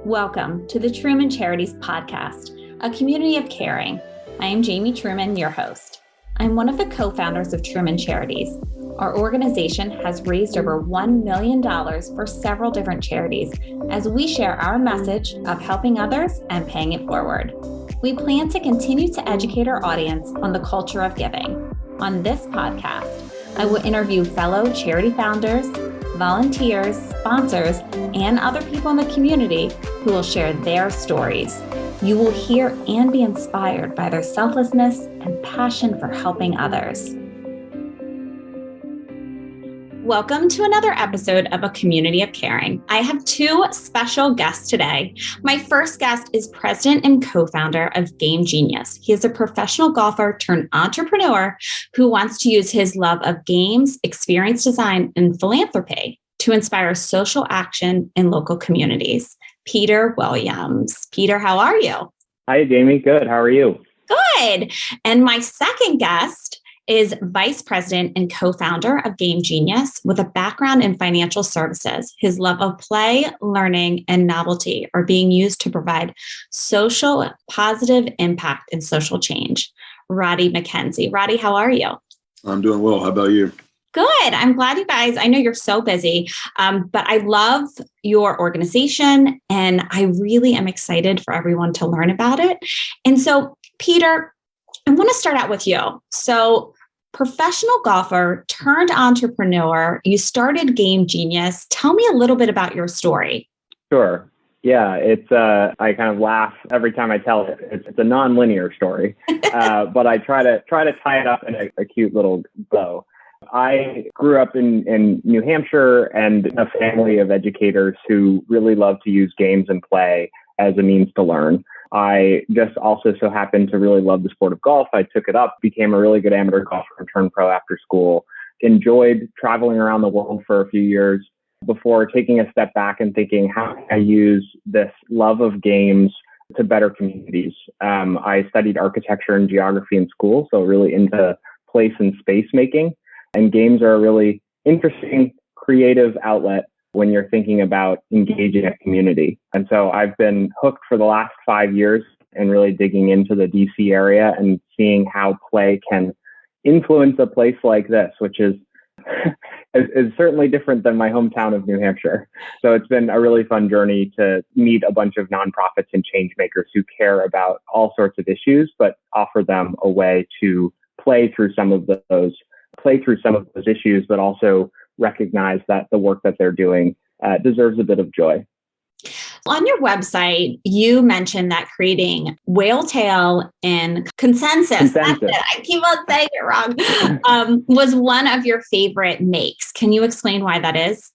Welcome to the Truman Charities podcast, a community of caring. I am Jamie Truman, your host. I'm one of the co-founders of Truman Charities. Our organization has raised over $1 million for several different charities as we share our message of helping others and paying it forward. We plan to continue to educate our audience on the culture of giving. On this podcast, I will interview fellow charity founders, volunteers, sponsors, and other people in the community who will share their stories. You will hear and be inspired by their selflessness and passion for helping others. Welcome to another episode of A Community of Caring. I have two special guests today. My first guest is president and co-founder of Game Genius. He is a professional golfer turned entrepreneur who wants to use his love of games, experience design, and philanthropy to inspire social action in local communities. Peter Williams. Peter, how are you? Hi, Jamie. Good. How are you? Good. And my second guest is vice president and co-founder of Game Genius with a background in financial services. His love of play, learning, and novelty are being used to provide social positive impact and social change. Roddy McKenzie. Roddy, how are you? I'm doing well. How about you? Good. I'm glad you guys, I know you're so busy, but I love your organization and I really am excited for everyone to learn about it. And so, Peter, I want to start out with you. So, professional golfer turned entrepreneur, you started Game Genius. Tell me a little bit about your story. Sure. Yeah, it's I kind of laugh every time I tell it. It's a non-linear story, but I try to tie it up in a cute little bow. I grew up in New Hampshire and a family of educators who really love to use games and play as a means to learn. I just also so happened to really love the sport of golf. I took it up, became a really good amateur golfer, and turned pro after school, enjoyed traveling around the world for a few years before taking a step back and thinking, how can I use this love of games to better communities? I studied architecture and geography in school, so really into place and space making. And games are a really interesting, creative outlet when you're thinking about engaging a community. And so I've been hooked for the last 5 years and really digging into the DC area and seeing how play can influence a place like this, which is certainly different than my hometown of New Hampshire. So it's been a really fun journey to meet a bunch of nonprofits and change makers who care about all sorts of issues, but offer them a way to play through some of those issues, but also recognize that the work that they're doing deserves a bit of joy. On your website, you mentioned that creating whale tail and consensus. I keep on saying it wrong, was one of your favorite makes. Can you explain why that is?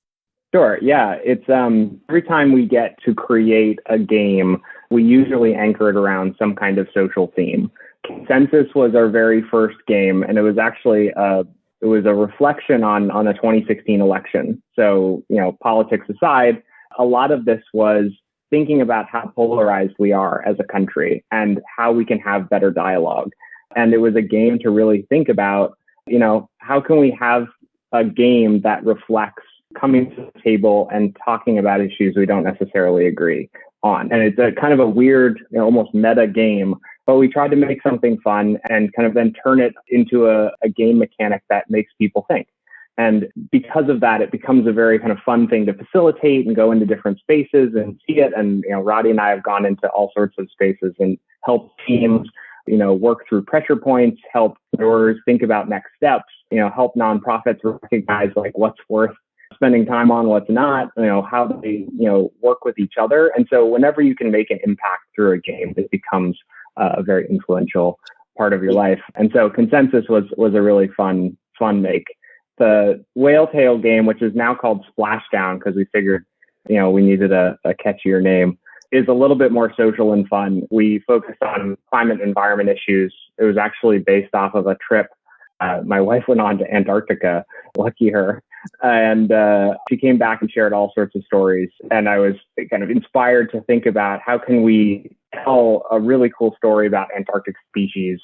Sure. Yeah. It's every time we get to create a game, we usually anchor it around some kind of social theme. Consensus was our very first game, and it was actually a reflection on a 2016 election. So, politics aside, a lot of this was thinking about how polarized we are as a country and how we can have better dialogue. And it was a game to really think about, how can we have a game that reflects coming to the table and talking about issues we don't necessarily agree on. And it's a kind of a weird, almost meta game, but we tried to make something fun and kind of then turn it into a game mechanic that makes people think. And because of that, it becomes a very kind of fun thing to facilitate and go into different spaces and see it. And, Roddy and I have gone into all sorts of spaces and helped teams, work through pressure points, help entrepreneurs think about next steps, help nonprofits recognize like what's worth spending time on, what's not, how do they, work with each other. And so whenever you can make an impact through a game, it becomes a very influential part of your life. And so Consensus was a really fun make. The whale tail game, which is now called Splashdown because we figured, we needed a catchier name, is a little bit more social and fun. We focused on climate and environment issues. It was actually based off of a trip. My wife went on to Antarctica, lucky her. And she came back and shared all sorts of stories. And I was kind of inspired to think about how can we tell a really cool story about Antarctic species,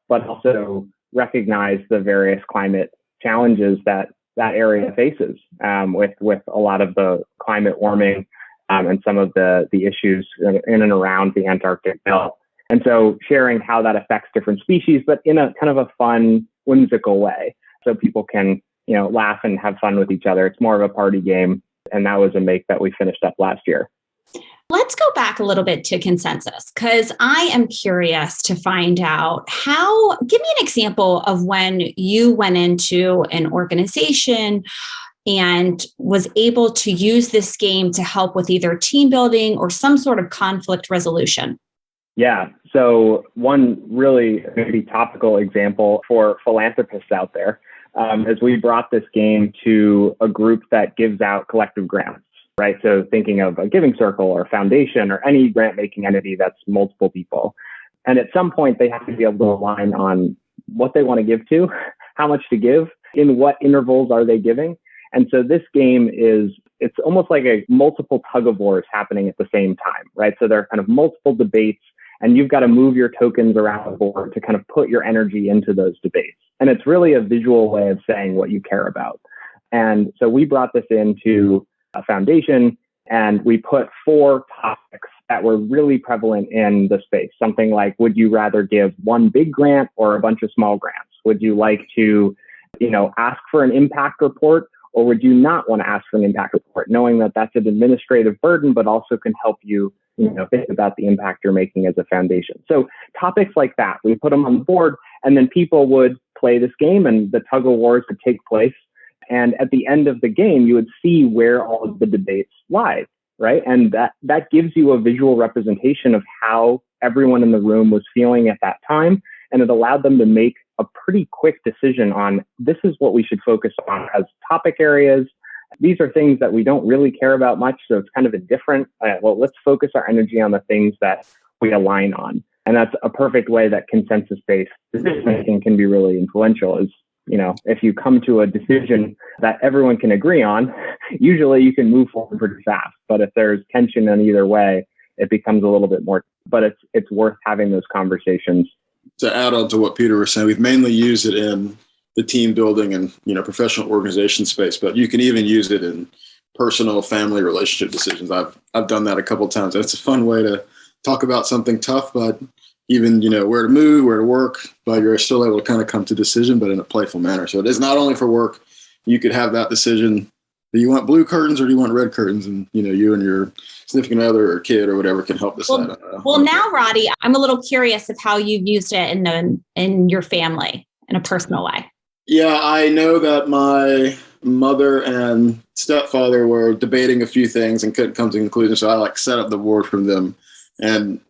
but also recognize the various climate challenges that area faces with a lot of the climate warming and some of the issues in and around the Antarctic belt. And so sharing how that affects different species, but in a kind of a fun, whimsical way. So people can, laugh and have fun with each other. It's more of a party game. And that was a make that we finished up last year. Let's go back a little bit to consensus, because I am curious to find out give me an example of when you went into an organization and was able to use this game to help with either team building or some sort of conflict resolution. Yeah. So one really maybe topical example for philanthropists out there is we brought this game to a group that gives out collective grants, right? So thinking of a giving circle or foundation or any grant-making entity that's multiple people. And at some point, they have to be able to align on what they want to give to, how much to give, in what intervals are they giving. And so this game it's almost like a multiple tug of wars happening at the same time, right? So there are kind of multiple debates, and you've got to move your tokens around the board to kind of put your energy into those debates. And it's really a visual way of saying what you care about. And so we brought this into a foundation, and we put 4 topics that were really prevalent in the space. Something like, would you rather give one big grant or a bunch of small grants? Would you like to, ask for an impact report, or would you not want to ask for an impact report, knowing that that's an administrative burden, but also can help you, think about the impact you're making as a foundation. So topics like that, we put them on the board, and then people would play this game and the tug of wars would take place. And at the end of the game, you would see where all of the debates lie, right? And that gives you a visual representation of how everyone in the room was feeling at that time. And it allowed them to make a pretty quick decision on, this is what we should focus on as topic areas. These are things that we don't really care about much. So it's kind of indifferent. Let's focus our energy on the things that we align on. And that's a perfect way that consensus-based decision making can be really influential is, if you come to a decision that everyone can agree on, usually you can move forward pretty fast. But if there's tension in either way, it becomes a little bit more, but it's worth having those conversations. To add on to what Peter was saying, we've mainly used it in the team building and, professional organization space, but you can even use it in personal family relationship decisions. I've done that a couple of times. It's a fun way to talk about something tough, but even, where to move, where to work, but you're still able to kind of come to a decision, but in a playful manner. So it is not only for work. You could have that decision. Do you want blue curtains or do you want red curtains? And, you and your significant other or kid or whatever can help decide. Well, now, Roddy, I'm a little curious of how you've used it in your family in a personal way. Yeah, I know that my mother and stepfather were debating a few things and couldn't come to a conclusion. So I set up the board from them, and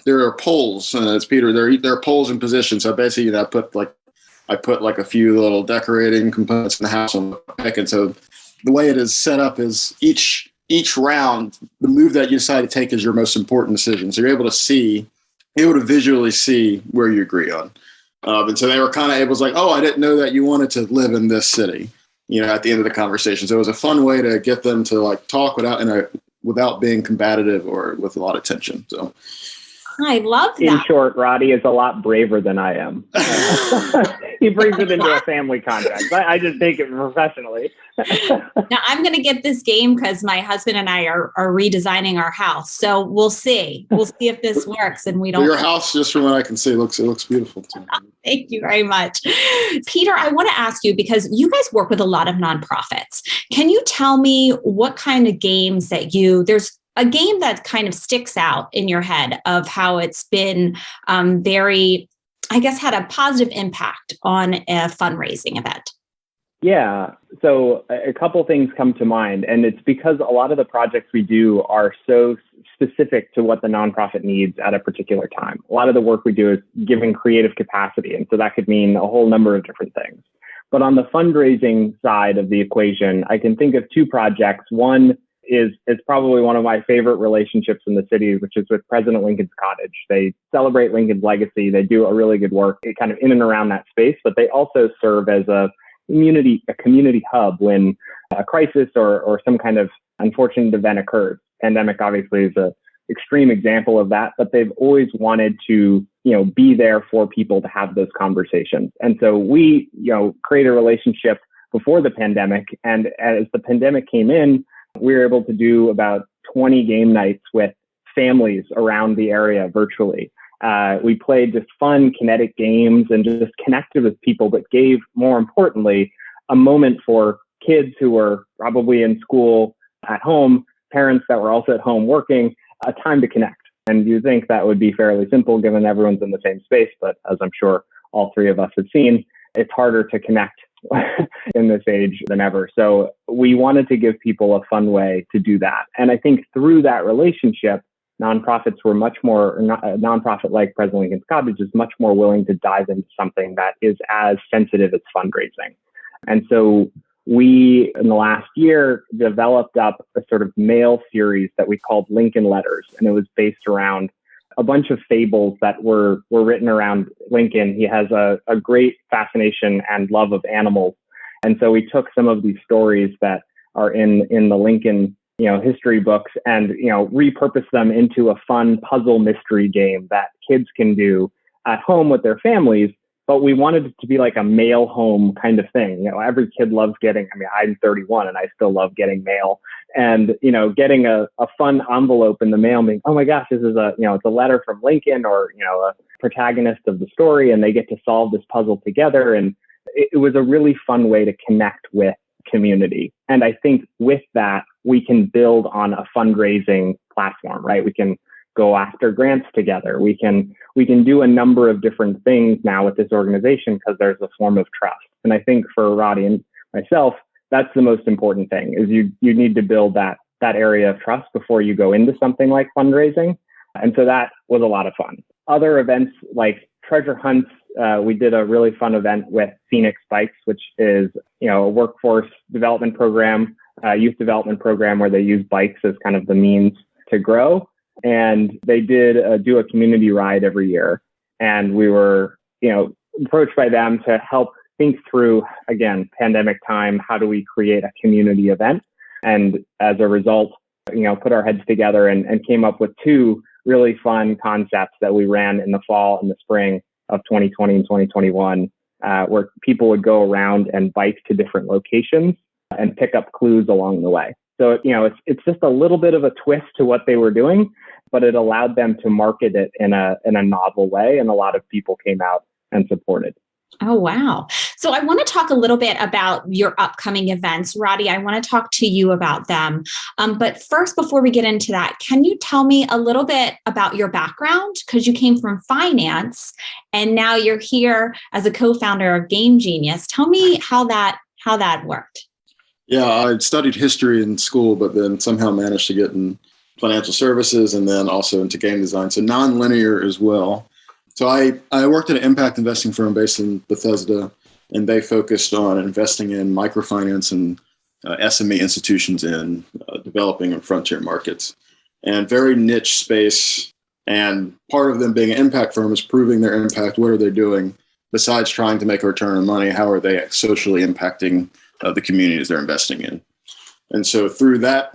there are polls, and as Peter, there are polls in position. So basically, I put a few little decorating components in the house on the pick. And so the way it is set up is each round, the move that you decide to take is your most important decision. So you're able to visually see where you agree on. And so they were kind of able to I didn't know that you wanted to live in this city, at the end of the conversation. So it was a fun way to get them to talk without being combative or with a lot of tension. So I love that. In short, Roddy is a lot braver than I am. He brings it into a family context. I just take it professionally. Now I'm going to get this game because my husband and I are redesigning our house. So we'll see. We'll see if this works. And we don't. Your house, just from what I can see, looks beautiful too. Thank you very much. Peter, I want to ask you, because you guys work with a lot of nonprofits. Can you tell me what kind of games there's a game that kind of sticks out in your head of how it's been had a positive impact on a fundraising event? Yeah. So a couple things come to mind, and it's because a lot of the projects we do are so specific to what the nonprofit needs at a particular time. A lot of the work we do is giving creative capacity, and so that could mean a whole number of different things. But on the fundraising side of the equation, I can think of 2 projects. One is probably one of my favorite relationships in the city, which is with President Lincoln's Cottage. They celebrate Lincoln's legacy. They do a really good work kind of in and around that space, but they also serve as a community hub when a crisis or some kind of unfortunate event occurs. Pandemic obviously is an extreme example of that, but they've always wanted to, be there for people to have those conversations. And so we, create a relationship before the pandemic. And as the pandemic came in, We were able to do about 20 game nights with families around the area virtually. We played just fun kinetic games and just connected with people, but gave, more importantly, a moment for kids who were probably in school at home, parents that were also at home working, a time to connect. And you think that would be fairly simple given everyone's in the same space, but as I'm sure all three of us have seen, it's harder to connect in this age than ever. So we wanted to give people a fun way to do that. And I think through that relationship, nonprofits were much more, a nonprofit like President Lincoln's Cottage is much more willing to dive into something that is as sensitive as fundraising. And so we, in the last year, developed up a sort of mail series that we called Lincoln Letters. And it was based around a bunch of fables that were written around Lincoln. He has a great fascination and love of animals. And so we took some of these stories that are in the Lincoln, history books and, repurposed them into a fun puzzle mystery game that kids can do at home with their families. But we wanted it to be like a mail home kind of thing. Every kid loves getting, I'm 31 and I still love getting mail. And, getting a fun envelope in the mail, being, oh my gosh, this is it's a letter from Lincoln or, a protagonist of the story, and they get to solve this puzzle together. And it was a really fun way to connect with community. And I think with that, we can build on a fundraising platform, right? We can go after grants together. We can do a number of different things now with this organization because there's a form of trust. And I think for Roddy and myself, that's the most important thing is you need to build that area of trust before you go into something like fundraising. And so that was a lot of fun. Other events like treasure hunts, we did a really fun event with Phoenix Bikes, which is, a workforce development program, youth development program where they use bikes as kind of the means to grow. And they did do a community ride every year. And we were, approached by them to help think through, again, pandemic time, how do we create a community event? And as a result, put our heads together and came up with two really fun concepts that we ran in the fall and the spring of 2020 and 2021, where people would go around and bike to different locations and pick up clues along the way. So, it's just a little bit of a twist to what they were doing, but it allowed them to market it in a novel way. And a lot of people came out and supported. Oh, wow. So I want to talk a little bit about your upcoming events. Roddy, I want to talk to you about them. But first, before we get into that, can you tell me a little bit about your background? Because you came from finance and now you're here as a co-founder of Game Genius. Tell me how that worked. Yeah, I studied history in school, but then somehow managed to get in financial services and then also into game design. So non-linear as well. So I worked at an impact investing firm based in Bethesda, and they focused on investing in microfinance and SME institutions in developing and frontier markets. And very niche space. And part of them being an impact firm is proving their impact. What are they doing? Besides trying to make a return on money, how are they socially impacting the communities they're investing in? And so through that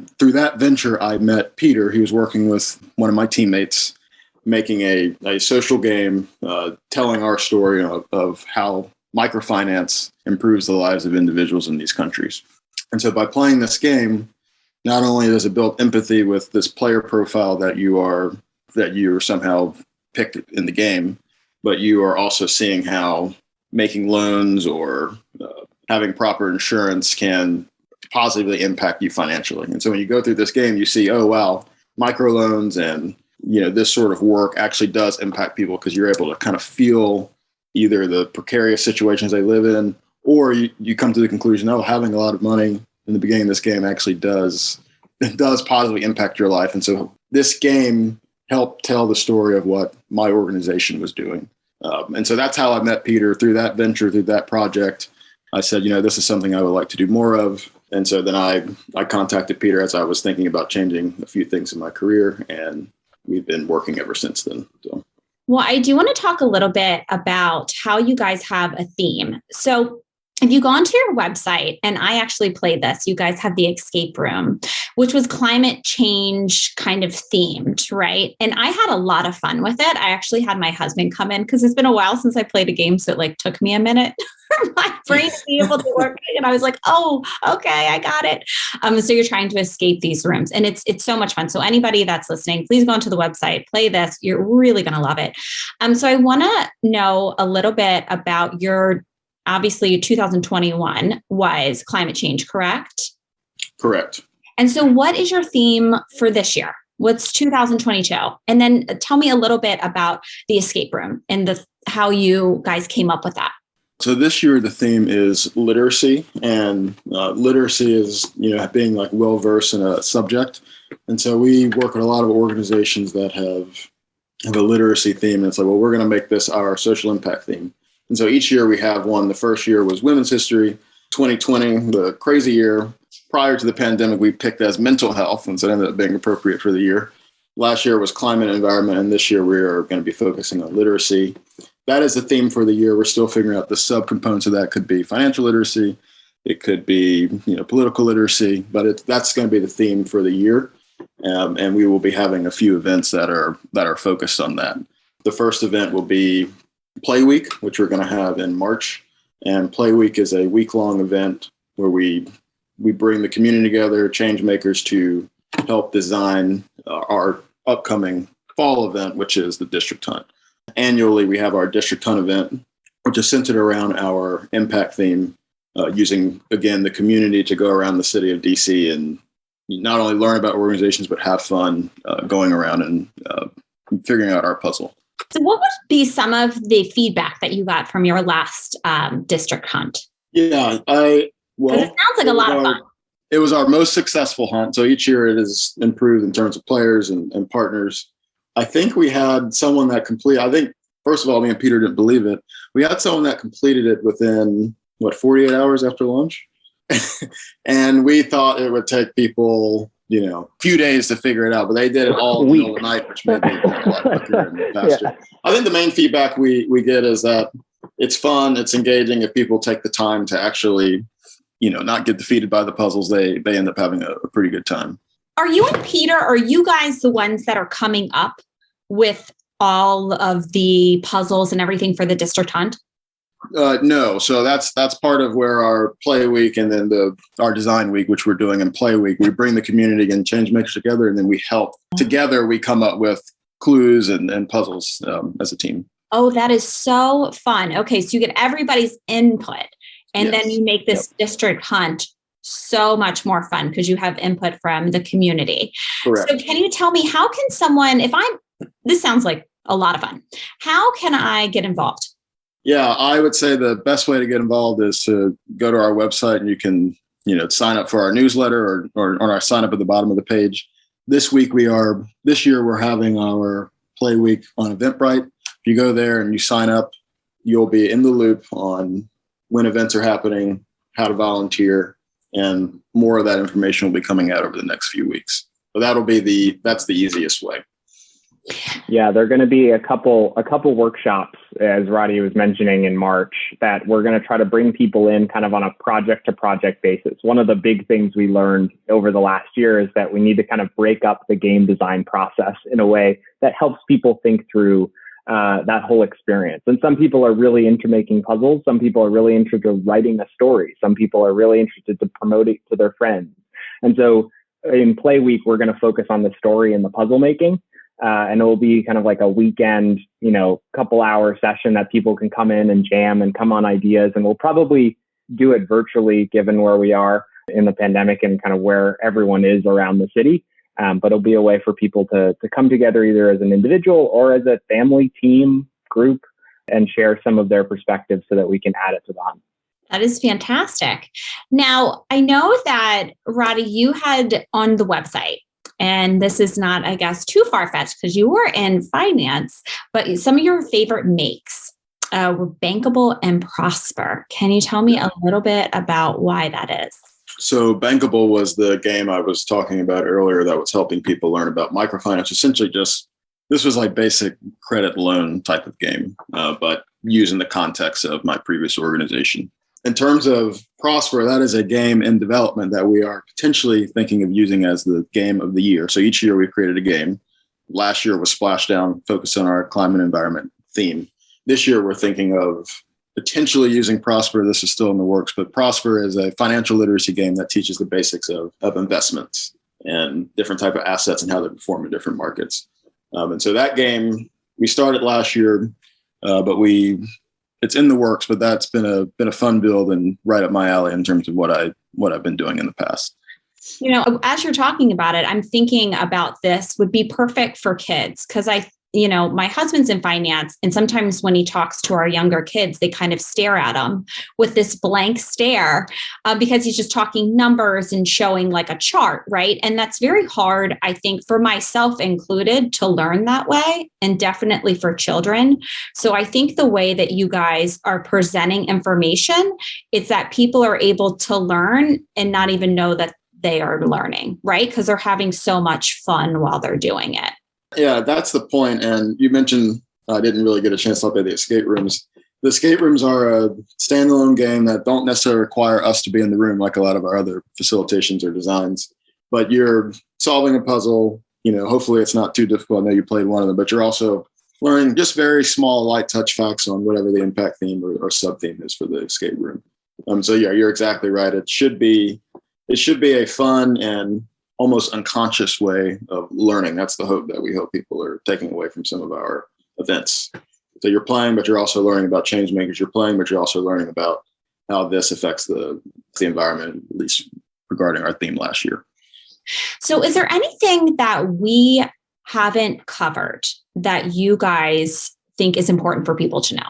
venture, I met Peter. He was working with one of my teammates, making a social game, telling our story of how microfinance improves the lives of individuals in these countries. And so by playing this game, not only does it build empathy with this player profile that you're somehow picked in the game, but you are also seeing how making loans or having proper insurance can positively impact you financially. And so when you go through this game, you see, oh, wow, microloans and this sort of work actually does impact people because you're able to kind of feel either the precarious situations they live in, or you come to the conclusion, oh, having a lot of money in the beginning of this game actually does positively impact your life. And so this game helped tell the story of what my organization was doing. And so that's how I met Peter, through that venture, through that project. I said, this is something I would like to do more of. And so then I contacted Peter as I was thinking about changing a few things in my career, and we've been working ever since then. So. Well, I do want to talk a little bit about how you guys have a theme. So if you go onto your website, and I actually played this, you guys have the escape room, which was climate change kind of themed, right? And I had a lot of fun with it. I actually had my husband come in because it's been a while since I played a game. So it like took me a minute for my brain to be able to work. And I was like, oh, okay, I got it. So you're trying to escape these rooms, and it's so much fun. So anybody that's listening, please go onto the website, play this. You're really going to love it. So I want to know a little bit about obviously 2021 was climate change, correct? Correct. And so what is your theme for this year? What's 2022? And then tell me a little bit about the escape room and how you guys came up with that. So this year, the theme is literacy, and literacy is, being like well-versed in a subject. And so we work with a lot of organizations that have a literacy theme. And it's like, well, we're going to make this our social impact theme. And so each year we have one. The first year was Women's History. 2020, the crazy year. Prior to the pandemic, we picked as mental health, and so it ended up being appropriate for the year. Last year was climate and environment, and this year we are going to be focusing on literacy. That is the theme for the year. We're still figuring out the subcomponents of that. Could be financial literacy. It could be, political literacy, but that's going to be the theme for the year. And we will be having a few events that are focused on that. The first event will be Play Week, which we're going to have in March. And Play Week is a week-long event where we bring the community together, change makers, to help design our upcoming fall event, which is the District Hunt. Annually, we have our District Hunt event, which is centered around our impact theme, using, again, the community to go around the city of DC and not only learn about organizations, but have fun going around and figuring out our puzzle. So what would be some of the feedback that you got from your last district hunt? Yeah, it sounds like a lot of fun. It was our most successful hunt. So each year it has improved in terms of players and partners. I think we had someone that first of all, me and Peter didn't believe it. We had someone that completed it within, 48 hours after launch? And we thought it would take people, a few days to figure it out, but they did it all in the middle of the night, which made it a lot quicker and faster. Yeah. I think the main feedback we get is that it's fun, it's engaging. If people take the time to actually, not get defeated by the puzzles, they end up having a pretty good time. Are you and Peter, are you guys the ones that are coming up with all of the puzzles and everything for the district hunt? No. So that's part of where our Play Week and then our Design Week, which we're doing in Play Week, we bring the community and change makers together, and then we help together. We come up with clues and puzzles as a team. Oh, that is so fun. Okay. So you get everybody's input, and then you make this district hunt so much more fun because you have input from the community. Correct. So can you tell me, how can someone, this sounds like a lot of fun. How can I get involved? Yeah, I would say the best way to get involved is to go to our website, and you can, sign up for our newsletter or on our sign up at the bottom of the page. This year we're having our Play Week on Eventbrite. If you go there and you sign up, you'll be in the loop on when events are happening, how to volunteer, and more of that information will be coming out over the next few weeks. So that's the easiest way. Yeah, there are going to be a couple workshops, as Roddy was mentioning, in March, that we're going to try to bring people in kind of on a project to project basis. One of the big things we learned over the last year is that we need to kind of break up the game design process in a way that helps people think through that whole experience. And some people are really into making puzzles. Some people are really interested in writing a story. Some people are really interested to promote it to their friends. And so in Play Week, we're going to focus on the story and the puzzle making. And it will be kind of like a weekend, couple hour session that people can come in and jam and come on ideas. And we'll probably do it virtually, given where we are in the pandemic and kind of where everyone is around the city. But it'll be a way for people to come together either as an individual or as a family, team, group, and share some of their perspectives so that we can add it to the hunt. That is fantastic. Now, I know that, Roddy, you had on the website, and this is not, I guess, too far-fetched because you were in finance, but some of your favorite makes were Bankable and Prosper. Can you tell me a little bit about why that is? So Bankable was the game I was talking about earlier that was helping people learn about microfinance. Essentially this was like basic credit loan type of game, but using the context of my previous organization. in terms of Prosper, that is a game in development that we are potentially thinking of using as the game of the year. So each year we've created a game. Last year was Splashdown, focused on our climate environment theme. This year we're thinking of potentially using Prosper. This is still in the works, but Prosper is a financial literacy game that teaches the basics of investments and different type of assets and how they perform in different markets. And so that game, we started last year, but it's in the works, but that's been a fun build and right up my alley in terms of what I've been doing in the past. You know, as you're talking about it, I'm thinking about this would be perfect for kids because my husband's in finance, and sometimes when he talks to our younger kids, they kind of stare at him with this blank stare because he's just talking numbers and showing like a chart, right? And that's very hard, I think, for myself included, to learn that way, and definitely for children. So I think the way that you guys are presenting information, it's that people are able to learn and not even know that they are learning, right? Because they're having so much fun while they're doing it. Yeah, that's the point. And you mentioned I didn't really get a chance to look at the escape rooms. The escape rooms are a standalone game that don't necessarily require us to be in the room like a lot of our other facilitations or designs. But you're solving a puzzle. Hopefully it's not too difficult. I know you played one of them, but you're also learning just very small, light touch facts on whatever the impact theme or sub theme is for the escape room. So yeah, you're exactly right. It should be a fun and almost unconscious way of learning. That's the hope that we hope people are taking away from some of our events. So you're playing, but you're also learning about change makers. You're playing, but you're also learning about how this affects the environment, at least regarding our theme last year. So is there anything that we haven't covered that you guys think is important for people to know?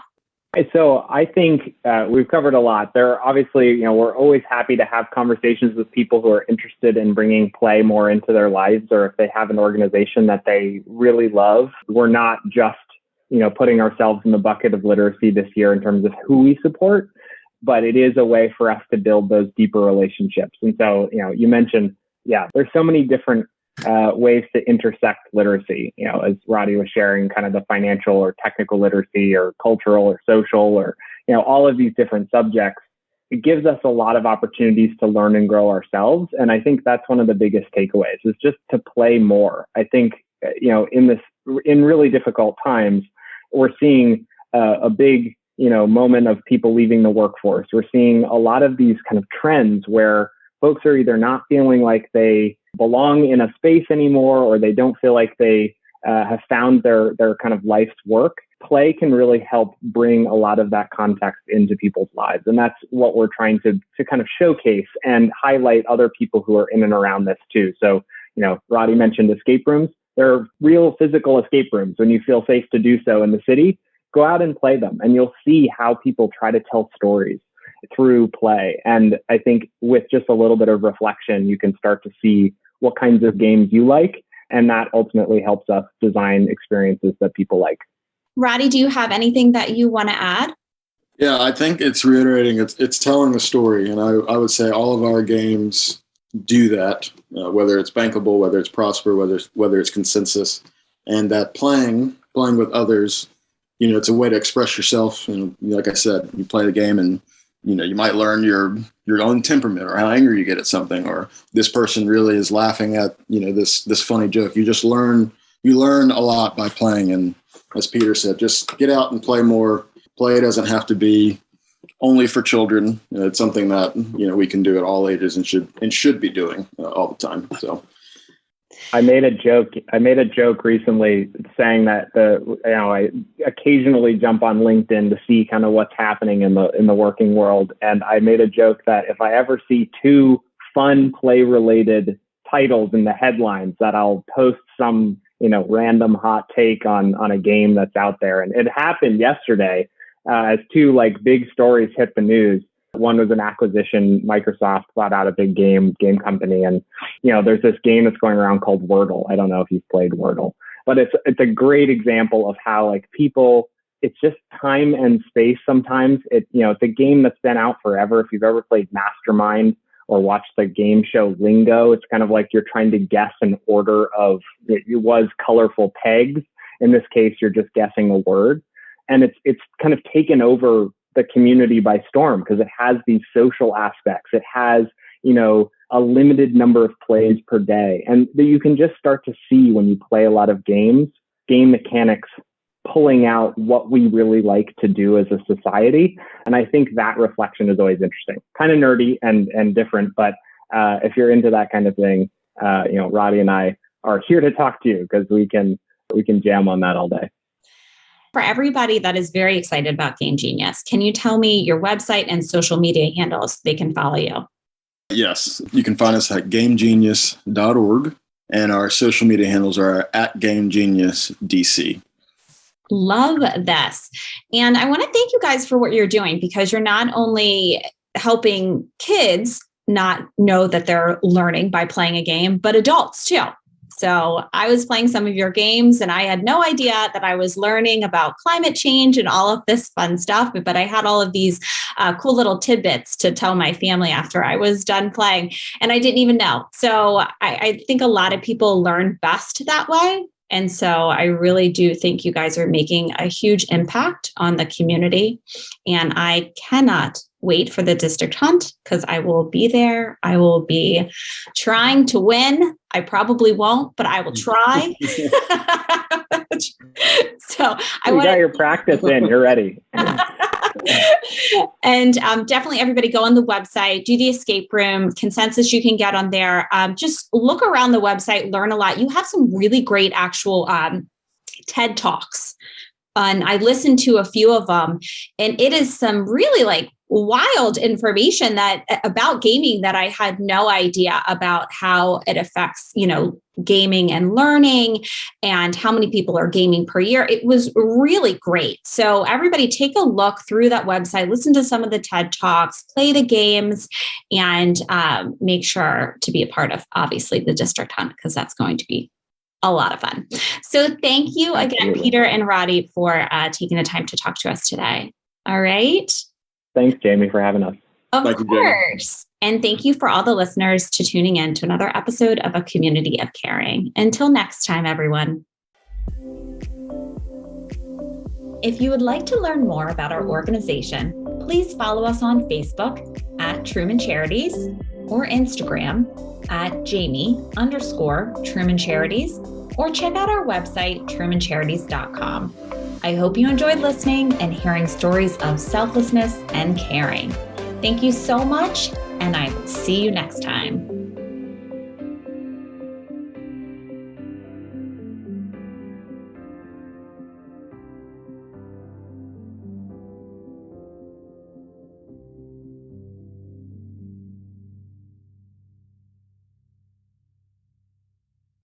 So I think we've covered a lot. There are obviously, we're always happy to have conversations with people who are interested in bringing play more into their lives, or if they have an organization that they really love. We're not just, putting ourselves in the bucket of literacy this year in terms of who we support, but it is a way for us to build those deeper relationships. And so, you mentioned, there's so many different ways to intersect literacy, as Roddy was sharing, kind of the financial or technical literacy or cultural or social or, all of these different subjects. It gives us a lot of opportunities to learn and grow ourselves. And I think that's one of the biggest takeaways, is just to play more. I think, in really difficult times, we're seeing a big, moment of people leaving the workforce. We're seeing a lot of these kind of trends where folks are either not feeling like they belong in a space anymore, or they don't feel like they have found their kind of life's work. Play can really help bring a lot of that context into people's lives. And that's what we're trying to kind of showcase and highlight other people who are in and around this too. So, Roddy mentioned escape rooms. There are real physical escape rooms. When you feel safe to do so in the city, go out and play them, and you'll see how people try to tell stories through play. And I think with just a little bit of reflection, you can start to see what kinds of games you like. And that ultimately helps us design experiences that people like. Roddy, do you have anything that you want to add? Yeah, I think it's reiterating, it's telling a story. And I would say all of our games do that, whether it's Bankable, whether it's Prosper, whether it's Consensus, and that playing with others, it's a way to express yourself. Like I said, you play the game and, you might learn your own temperament or how angry you get at something, or this person really is laughing at, this funny joke. You learn a lot by playing. And as Peter said, just get out and play more. Play doesn't have to be only for children. It's something that, we can do at all ages and should be doing all the time. So I made a joke recently saying that I occasionally jump on LinkedIn to see kind of what's happening in the working world. And I made a joke that if I ever see 2 fun play related titles in the headlines, that I'll post some, random hot take on a game that's out there. And it happened yesterday as 2 big stories hit the news. One was an acquisition. Microsoft bought out a big game company. And, there's this game that's going around called Wordle. I don't know if you've played Wordle, but it's a great example of how people, it's just time and space. Sometimes it's a game that's been out forever. If you've ever played Mastermind or watched the game show Lingo, it's kind of like you're trying to guess an order of, it was colorful pegs. In this case, you're just guessing a word. And it's kind of taken over the community by storm because it has these social aspects. It has, a limited number of plays per day. And you can just start to see when you play a lot of games, game mechanics pulling out what we really like to do as a society. And I think that reflection is always interesting, kind of nerdy and different. But if you're into that kind of thing, Roddy and I are here to talk to you because we can jam on that all day. For everybody that is very excited about Game Genius, can you tell me your website and social media handles they can follow you? Yes, you can find us at gamegenius.org, and our social media handles are at GameGeniusDC. Love this. And I want to thank you guys for what you're doing, because you're not only helping kids not know that they're learning by playing a game, but adults too. So I was playing some of your games and I had no idea that I was learning about climate change and all of this fun stuff, but I had all of these cool little tidbits to tell my family after I was done playing, and I didn't even know. So I think a lot of people learn best that way. And so I really do think you guys are making a huge impact on the community. And I cannot wait for the district hunt because I will be there. I will be trying to win. I probably won't, but I will try. So you got your practice in. You're ready. And definitely everybody go on the website, do the escape room consensus you can get on there. Just look around the website, learn a lot. You have some really great actual TED Talks. And I listened to a few of them, and it is some really wild information about gaming that I had no idea about how it affects, gaming and learning and how many people are gaming per year. It was really great. So everybody take a look through that website, listen to some of the TED Talks, play the games, and make sure to be a part of, obviously, the district hunt, because that's going to be a lot of fun. So thank you again, Peter and Roddy, for taking the time to talk to us today. All right. Thanks, Jamie, for having us. Of course. And thank you for all the listeners to tuning in to another episode of A Community of Caring. Until next time, everyone. If you would like to learn more about our organization, please follow us on Facebook at Truman Charities or Instagram at Jamie_Truman Charities, or check out our website, trumancharities.com. I hope you enjoyed listening and hearing stories of selflessness and caring. Thank you so much, and I will see you next time.